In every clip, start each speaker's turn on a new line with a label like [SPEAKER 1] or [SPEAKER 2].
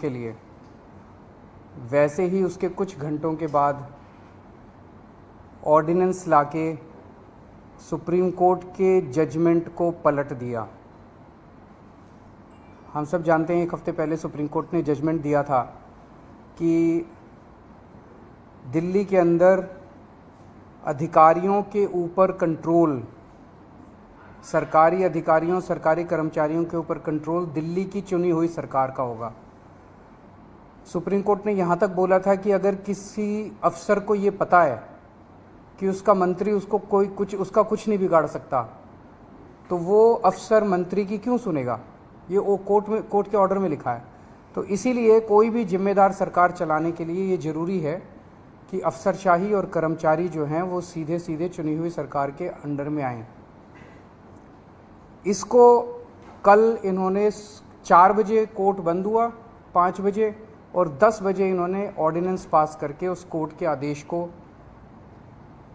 [SPEAKER 1] के लिए, वैसे ही उसके कुछ घंटों के बाद ऑर्डिनेंस लाके सुप्रीम कोर्ट के जजमेंट को पलट दिया। हम सब जानते हैं 1 हफ्ते पहले सुप्रीम कोर्ट ने जजमेंट दिया था कि दिल्ली के अंदर अधिकारियों के ऊपर कंट्रोल, सरकारी अधिकारियों, सरकारी कर्मचारियों के ऊपर कंट्रोल दिल्ली की चुनी हुई सरकार का होगा। सुप्रीम कोर्ट ने यहाँ तक बोला था कि अगर किसी अफसर को ये पता है कि उसका मंत्री उसको उसका कुछ नहीं बिगाड़ सकता, तो वो अफसर मंत्री की क्यों सुनेगा। ये वो कोर्ट के ऑर्डर में लिखा है। तो इसीलिए कोई भी जिम्मेदार सरकार चलाने के लिए ये ज़रूरी है कि अफसरशाही और कर्मचारी जो हैं वो सीधे सीधे चुनी हुई सरकार के अंडर में आएँ। इसको कल इन्होंने 4 बजे कोर्ट बंद हुआ, 5 बजे और 10 बजे इन्होंने ऑर्डिनेंस पास करके उस कोर्ट के आदेश को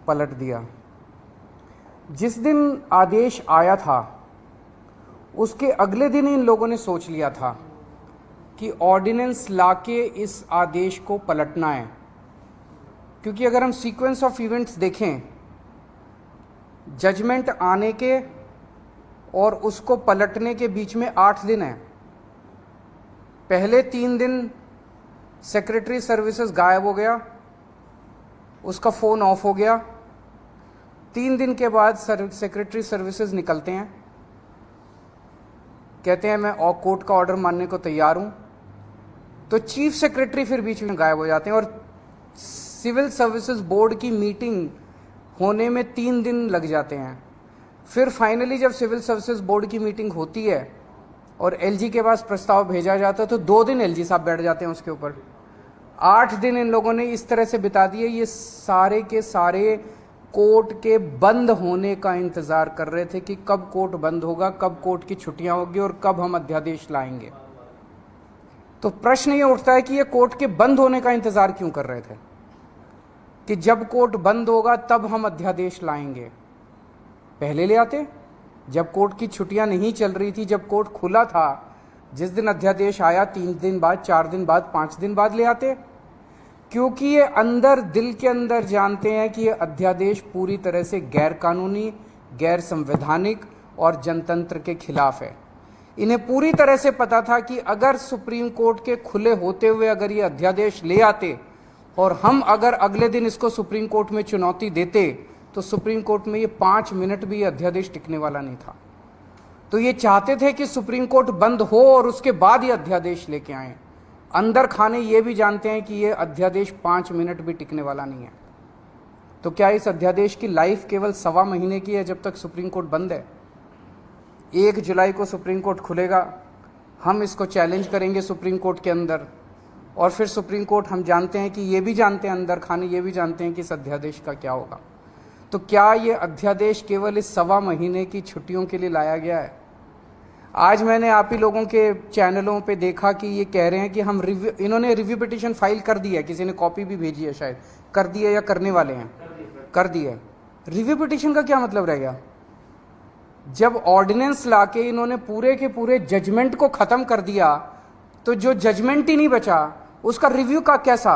[SPEAKER 1] पलट दिया। जिस दिन आदेश आया था उसके अगले दिन इन लोगों ने सोच लिया था कि ऑर्डिनेंस लाके इस आदेश को पलटना है, क्योंकि अगर हम सीक्वेंस ऑफ इवेंट्स देखें, जजमेंट आने के और उसको पलटने के बीच में 8 दिन हैं। पहले 3 दिन सेक्रेटरी सर्विसेज गायब हो गया, उसका फ़ोन ऑफ हो गया। 3 दिन के बाद सेक्रेटरी सर्विसेज निकलते हैं, कहते हैं मैं कोर्ट का ऑर्डर मानने को तैयार हूं। तो चीफ सेक्रेटरी फिर बीच में गायब हो जाते हैं और सिविल सर्विसेज बोर्ड की मीटिंग होने में 3 दिन लग जाते हैं। फिर फाइनली जब सिविल सर्विसेज बोर्ड की मीटिंग होती है और एलजी के पास प्रस्ताव भेजा जाता है तो 2 दिन एलजी साहब बैठ जाते हैं उसके ऊपर। 8 दिन इन लोगों ने इस तरह से बिता दिए। ये सारे के सारे कोर्ट के बंद होने का इंतजार कर रहे थे कि कब कोर्ट बंद होगा, कब कोर्ट की छुट्टियां होगी और कब हम अध्यादेश लाएंगे। तो प्रश्न ये उठता है कि ये कोर्ट के बंद होने का इंतजार क्यों कर रहे थे कि जब कोर्ट बंद होगा तब हम अध्यादेश लाएंगे। पहले ले आते, जब कोर्ट की छुट्टियां नहीं चल रही थी, जब कोर्ट खुला था, जिस दिन अध्यादेश आया 3 दिन बाद, 4 दिन बाद, 5 दिन बाद ले आते। क्योंकि ये अंदर दिल के अंदर जानते हैं कि ये अध्यादेश पूरी तरह से गैर कानूनी, गैर संवैधानिक और जनतंत्र के खिलाफ है। इन्हें पूरी तरह से पता था कि अगर सुप्रीम कोर्ट के खुले होते हुए अगर ये अध्यादेश ले आते और हम अगर अगले दिन इसको सुप्रीम कोर्ट में चुनौती देते तो सुप्रीम कोर्ट में ये 5 मिनट भी ये अध्यादेश टिकने वाला नहीं था। तो ये चाहते थे कि सुप्रीम कोर्ट बंद हो और उसके बाद ये अध्यादेश लेके आए। अंदर खाने ये भी जानते हैं कि ये अध्यादेश 5 मिनट भी टिकने वाला नहीं है। तो क्या इस अध्यादेश की लाइफ केवल 1.25 महीने की है जब तक सुप्रीम कोर्ट बंद है? 1 जुलाई को सुप्रीम कोर्ट खुलेगा, हम इसको चैलेंज करेंगे सुप्रीम कोर्ट के अंदर और फिर सुप्रीम कोर्ट, हम जानते हैं कि ये भी जानते हैं, अंदर खाने ये भी जानते हैं कि इस अध्यादेश का क्या होगा। तो क्या ये अध्यादेश केवल इस 1.25 महीने की छुट्टियों के लिए लाया गया है? आज मैंने आप ही लोगों के चैनलों पे देखा कि ये कह रहे हैं कि हम इन्होंने रिव्यू पिटीशन फाइल कर दी है, किसी ने कॉपी भी भेजी है, शायद कर दी है या करने वाले हैं, कर दी है। रिव्यू पिटीशन का क्या मतलब रह गया? जब ऑर्डिनेंस लाके इन्होंने पूरे के पूरे जजमेंट को खत्म कर दिया तो जो जजमेंट ही नहीं बचा उसका रिव्यू का कैसा?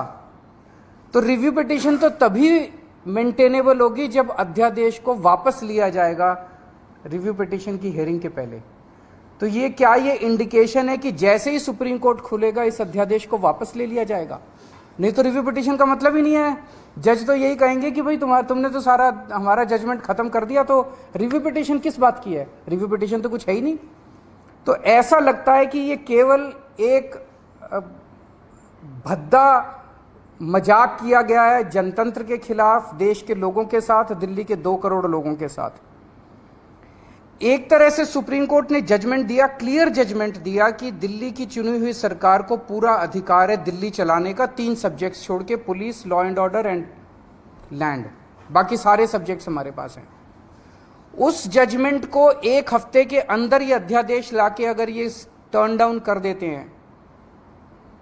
[SPEAKER 1] तो रिव्यू पिटीशन तो तभी मेंटेनेबल होगी जब अध्यादेश को वापस लिया जाएगा रिव्यू पिटीशन की हियरिंग के पहले। तो ये क्या ये इंडिकेशन है कि जैसे ही सुप्रीम कोर्ट खुलेगा इस अध्यादेश को वापस ले लिया जाएगा? नहीं तो रिव्यू पिटीशन का मतलब ही नहीं है। जज तो यही कहेंगे कि भाई तुमने तो सारा हमारा जजमेंट खत्म कर दिया, तो रिव्यू पिटीशन किस बात की है? रिव्यू पिटीशन तो कुछ है ही नहीं। तो ऐसा लगता है कि ये केवल एक भद्दा मजाक किया गया है जनतंत्र के खिलाफ, देश के लोगों के साथ, दिल्ली के 2 करोड़ लोगों के साथ। एक तरह से सुप्रीम कोर्ट ने जजमेंट दिया, क्लियर जजमेंट दिया कि दिल्ली की चुनी हुई सरकार को पूरा अधिकार है दिल्ली चलाने का, 3 सब्जेक्ट्स छोड़ के, police, law and order and land, बाकी सारे सब्जेक्ट्स हमारे पास हैं। उस जजमेंट को 1 हफ्ते के अंदर ये अध्यादेश लाके अगर ये टर्न डाउन कर देते हैं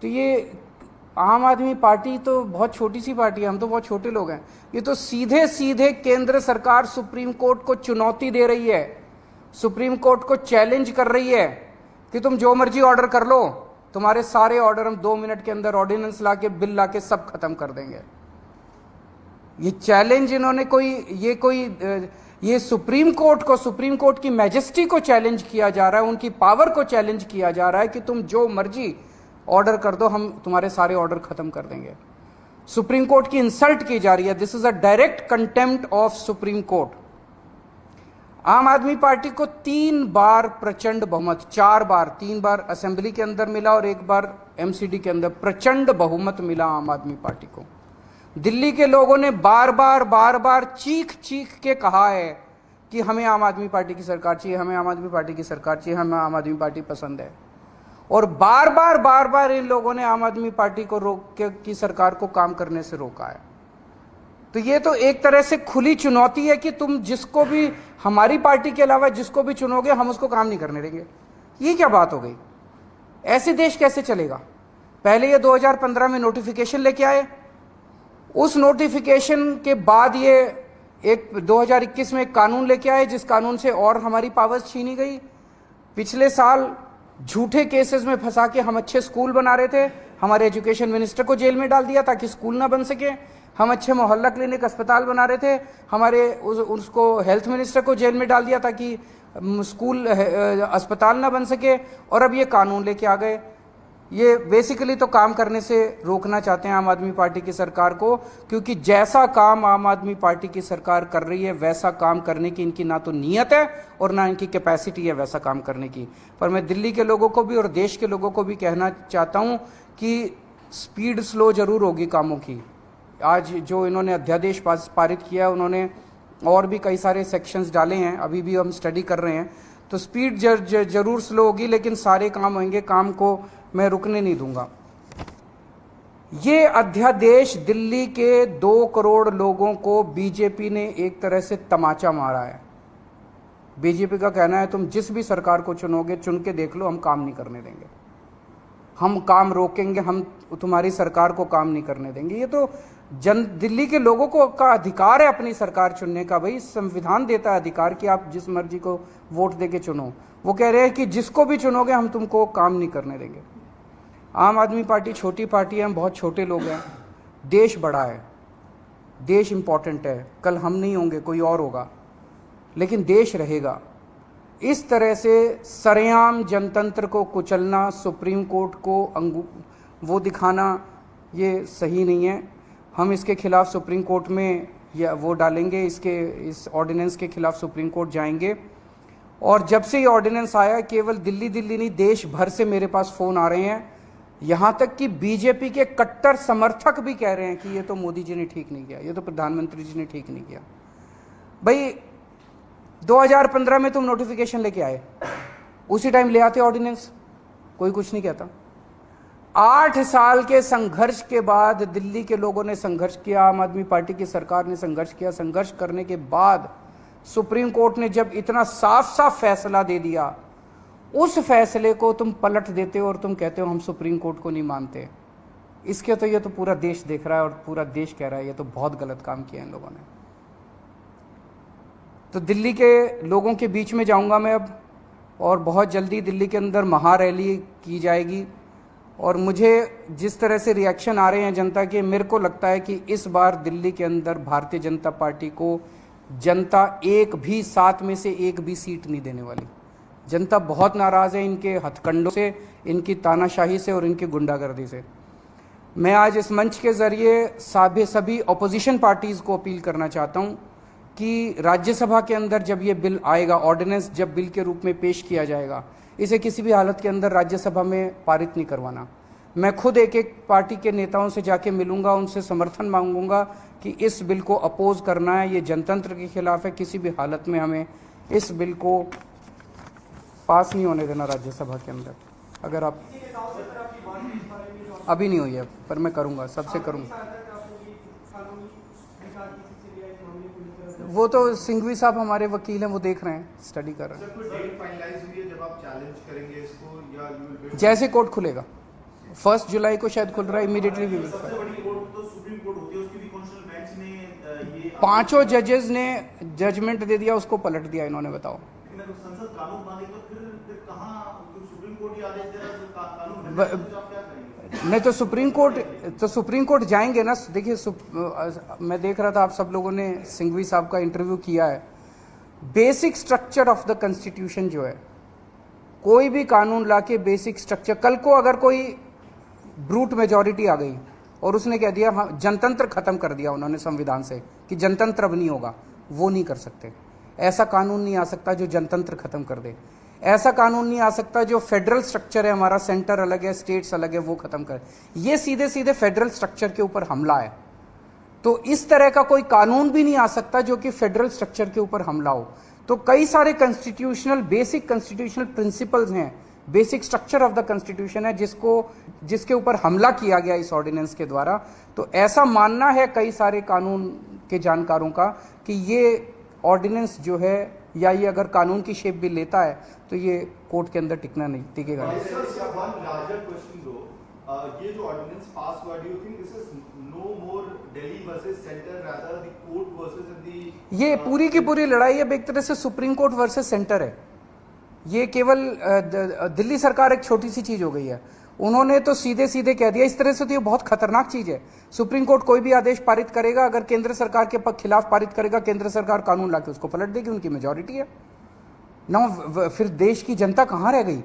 [SPEAKER 1] तो ये आम आदमी पार्टी तो बहुत छोटी सी पार्टी है, हम तो बहुत छोटे लोग हैं। ये तो सीधे सीधे केंद्र सरकार सुप्रीम कोर्ट को चुनौती दे रही है, सुप्रीम कोर्ट को चैलेंज कर रही है कि तुम जो मर्जी ऑर्डर कर लो, तुम्हारे सारे ऑर्डर हम 2 मिनट के अंदर ऑर्डिनेंस लाके बिल लाके सब खत्म कर देंगे। ये चैलेंज इन्होंने ये सुप्रीम कोर्ट की मैजेस्टी को चैलेंज किया जा रहा है, उनकी पावर को चैलेंज किया जा रहा है कि तुम जो मर्जी ऑर्डर कर दो, हम तुम्हारे सारे ऑर्डर खत्म कर देंगे। सुप्रीम कोर्ट की इंसल्ट की जा रही है। This is a direct contempt of supreme court. आम आदमी पार्टी को 3 बार प्रचंड बहुमत, 4 बार, 3 बार असेंबली के अंदर मिला और 1 बार एमसीडी के अंदर प्रचंड बहुमत मिला आम आदमी पार्टी को। दिल्ली के लोगों ने बार बार चीख के कहा है कि हमें आम आदमी पार्टी की सरकार चाहिए, हमें आम आदमी पार्टी की सरकार चाहिए, हमें आम आदमी पार्टी पसंद है। और बार बार इन लोगों ने आम आदमी पार्टी को की सरकार को काम करने से रोका है। तो ये तो एक तरह से खुली चुनौती है कि तुम जिसको भी, हमारी पार्टी के अलावा जिसको भी चुनोगे, हम उसको काम नहीं करने देंगे। ये क्या बात हो गई? ऐसे देश कैसे चलेगा? पहले ये 2015 में नोटिफिकेशन लेके आए, उस नोटिफिकेशन के बाद ये एक 2021 में एक कानून लेके आए, जिस कानून से और हमारी पावर्स छीनी गई। पिछले साल झूठे केसेस में फंसा के हम अच्छे स्कूल बना रहे थे, हमारे एजुकेशन मिनिस्टर को जेल में डाल दिया ताकि स्कूल ना बन सके। हम अच्छे मोहल्ला क्लिनिक अस्पताल बना रहे थे, हमारे उसको हेल्थ मिनिस्टर को जेल में डाल दिया ताकि स्कूल अस्पताल ना बन सके। और अब ये कानून लेके आ गए। ये बेसिकली तो काम करने से रोकना चाहते हैं आम आदमी पार्टी की सरकार को, क्योंकि जैसा काम आम आदमी पार्टी की सरकार कर रही है वैसा काम करने की इनकी ना तो नीयत है और ना इनकी कैपेसिटी है वैसा काम करने की। पर मैं दिल्ली के लोगों को भी और देश के लोगों को भी कहना चाहता हूं कि स्पीड स्लो जरूर होगी कामों की। आज जो इन्होंने अध्यादेश पारित किया है, उन्होंने और भी कई सारे सेक्शंस डाले हैं, अभी भी हम स्टडी कर रहे हैं, तो स्पीड जरूर स्लो होगी, लेकिन सारे काम होंगे। काम को मैं रुकने नहीं दूंगा। ये अध्यादेश दिल्ली के 2 करोड़ लोगों को बीजेपी ने एक तरह से तमाचा मारा है। बीजेपी का कहना है तुम जिस भी सरकार को चुनोगे, चुन के देख लो, हम काम नहीं करने देंगे, हम काम रोकेंगे, हम तुम्हारी सरकार को काम नहीं करने देंगे। ये तो दिल्ली के लोगों को का अधिकार है अपनी सरकार चुनने का। भाई संविधान देता है अधिकार कि आप जिस मर्जी को वोट देके चुनो। वो कह रहे हैं कि जिसको भी चुनोगे हम तुमको काम नहीं करने देंगे। आम आदमी पार्टी छोटी पार्टी है, हम बहुत छोटे लोग हैं। देश बड़ा है, देश इंपॉर्टेंट है। कल हम नहीं होंगे, कोई और होगा, लेकिन देश रहेगा। इस तरह से सरेआम जनतंत्र को कुचलना, सुप्रीम कोर्ट को वो दिखाना, ये सही नहीं है। हम इसके खिलाफ सुप्रीम कोर्ट में या वो डालेंगे, इस ऑर्डिनेंस के खिलाफ सुप्रीम कोर्ट जाएंगे। और जब से ये ऑर्डिनेंस आया, केवल दिल्ली नहीं देश भर से मेरे पास फ़ोन आ रहे हैं, यहाँ तक कि बीजेपी के कट्टर समर्थक भी कह रहे हैं कि ये तो मोदी जी ने ठीक नहीं किया, ये तो प्रधानमंत्री जी ने ठीक नहीं किया। भाई 2015 में तुम नोटिफिकेशन लेके आए, उसी टाइम ले आते ऑर्डिनेंस, कोई कुछ नहीं कहता। 8 साल के संघर्ष के बाद दिल्ली के लोगों ने संघर्ष किया, आम आदमी पार्टी की सरकार ने संघर्ष किया। संघर्ष करने के बाद सुप्रीम कोर्ट ने जब इतना साफ फैसला दे दिया, उस फैसले को तुम पलट देते हो और तुम कहते हो हम सुप्रीम कोर्ट को नहीं मानते। इसके तो ये तो पूरा देश देख रहा है और पूरा देश कह रहा है ये तो बहुत गलत काम किया इन लोगों ने। तो दिल्ली के लोगों के बीच में जाऊंगा मैं अब, और बहुत जल्दी दिल्ली के अंदर महारैली की जाएगी। और मुझे जिस तरह से रिएक्शन आ रहे हैं जनता के, मेरे को लगता है कि इस बार दिल्ली के अंदर भारतीय जनता पार्टी को जनता 7 में से 1 भी सीट नहीं देने वाली। जनता बहुत नाराज़ है इनके हथकंडों से, इनकी तानाशाही से और इनकी गुंडागर्दी से। मैं आज इस मंच के ज़रिए सभी ऑपोजिशन पार्टीज़ को अपील करना चाहता हूं कि राज्यसभा के अंदर जब ये बिल आएगा, ऑर्डिनेंस जब बिल के रूप में पेश किया जाएगा, इसे किसी भी हालत के अंदर राज्यसभा में पारित नहीं करवाना। मैं खुद एक पार्टी के नेताओं से जाके मिलूंगा, उनसे समर्थन मांगूंगा कि इस बिल को अपोज करना है, ये जनतंत्र के खिलाफ है, किसी भी हालत में हमें इस बिल को पास नहीं होने देना राज्यसभा के अंदर। अगर आप अभी नहीं हुई है, पर मैं करूंगा, सबसे करूंगा। वो तो सिंघवी साहब हमारे वकील हैं, वो देख रहे हैं, स्टडी कर रहे हैं। जैसे कोर्ट खुलेगा, 1 जुलाई को शायद खुल रहा है, इमीडिएटली भी मिल सकता है। 5 जजेस ने जजमेंट दे दिया, उसको पलट दिया इन्होंने। बताओ, नहीं तो सुप्रीम कोर्ट जाएंगे ना। देखिए मैं देख रहा था आप सब लोगों ने सिंघवी साहब का इंटरव्यू किया है। Basic structure of the constitution जो है, कोई भी कानून लाके बेसिक स्ट्रक्चर, कल को अगर कोई ब्रूट मेजॉरिटी आ गई और उसने कह दिया हाँ जनतंत्र खत्म कर दिया उन्होंने संविधान से कि जनतंत्र अब नहीं होगा, वो नहीं कर सकते। ऐसा कानून नहीं आ सकता जो जनतंत्र खत्म कर दे। ऐसा कानून नहीं आ सकता जो फेडरल स्ट्रक्चर है हमारा, सेंटर अलग है स्टेट्स अलग है, वो खत्म कर। ये सीधे सीधे फेडरल स्ट्रक्चर के ऊपर हमला है। तो इस तरह का कोई कानून भी नहीं आ सकता जो कि फेडरल स्ट्रक्चर के ऊपर हमला हो। तो कई सारे कॉन्स्टिट्यूशनल बेसिक कॉन्स्टिट्यूशनल प्रिंसिपल्स हैं, basic structure of the constitution है जिसके ऊपर हमला किया गया इस ऑर्डिनेंस के द्वारा। तो ऐसा मानना है कई सारे कानून के जानकारों का कि ये ऑर्डिनेंस जो है या ये अगर कानून की शेप भी लेता है तो ये कोर्ट के अंदर टिकेगा नहीं।
[SPEAKER 2] ये जो ऑर्डिनेंस पास हुआ, do you think this is no more Delhi versus centre, rather the court versus the,
[SPEAKER 1] ये पूरी की पूरी लड़ाई अब एक तरह से सुप्रीम कोर्ट वर्सेस सेंटर है। ये केवल दिल्ली सरकार एक छोटी सी चीज हो गई है। उन्होंने तो सीधे सीधे कह दिया, इस तरह से तो ये बहुत खतरनाक चीज है। सुप्रीम कोर्ट कोई भी आदेश पारित करेगा, अगर केंद्र सरकार के खिलाफ पारित करेगा, केंद्र सरकार कानून लाके उसको पलट देगी, उनकी मेजॉरिटी है ना। फिर देश की जनता कहां रह गई?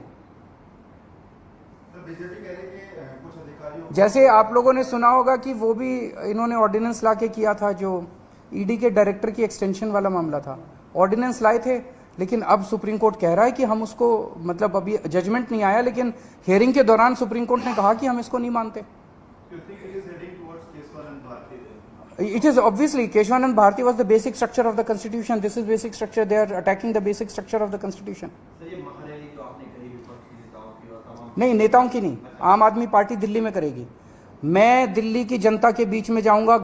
[SPEAKER 1] जैसे आप लोगों ने सुना होगा कि वो भी इन्होंने ऑर्डिनेंस लाके किया था, जो ईडी के डायरेक्टर की एक्सटेंशन वाला मामला था। ऑर्डिनेंस लाए थे, लेकिन अब सुप्रीम कोर्ट कह रहा है कि हम उसको, मतलब अभी जजमेंट नहीं आया, लेकिन हियरिंग के दौरान सुप्रीम कोर्ट ने कहा कि हम इसको नहीं मानते। It is obviously Keshwanand Bharati was the basic structure of the constitution. This is basic structure. They are attacking the basic structure of the constitution. नहीं, नेताओं की नहीं, आम आदमी पार्टी दिल्ली में करेगी। मैं दिल्ली की जनता के बीच में जाऊंगा,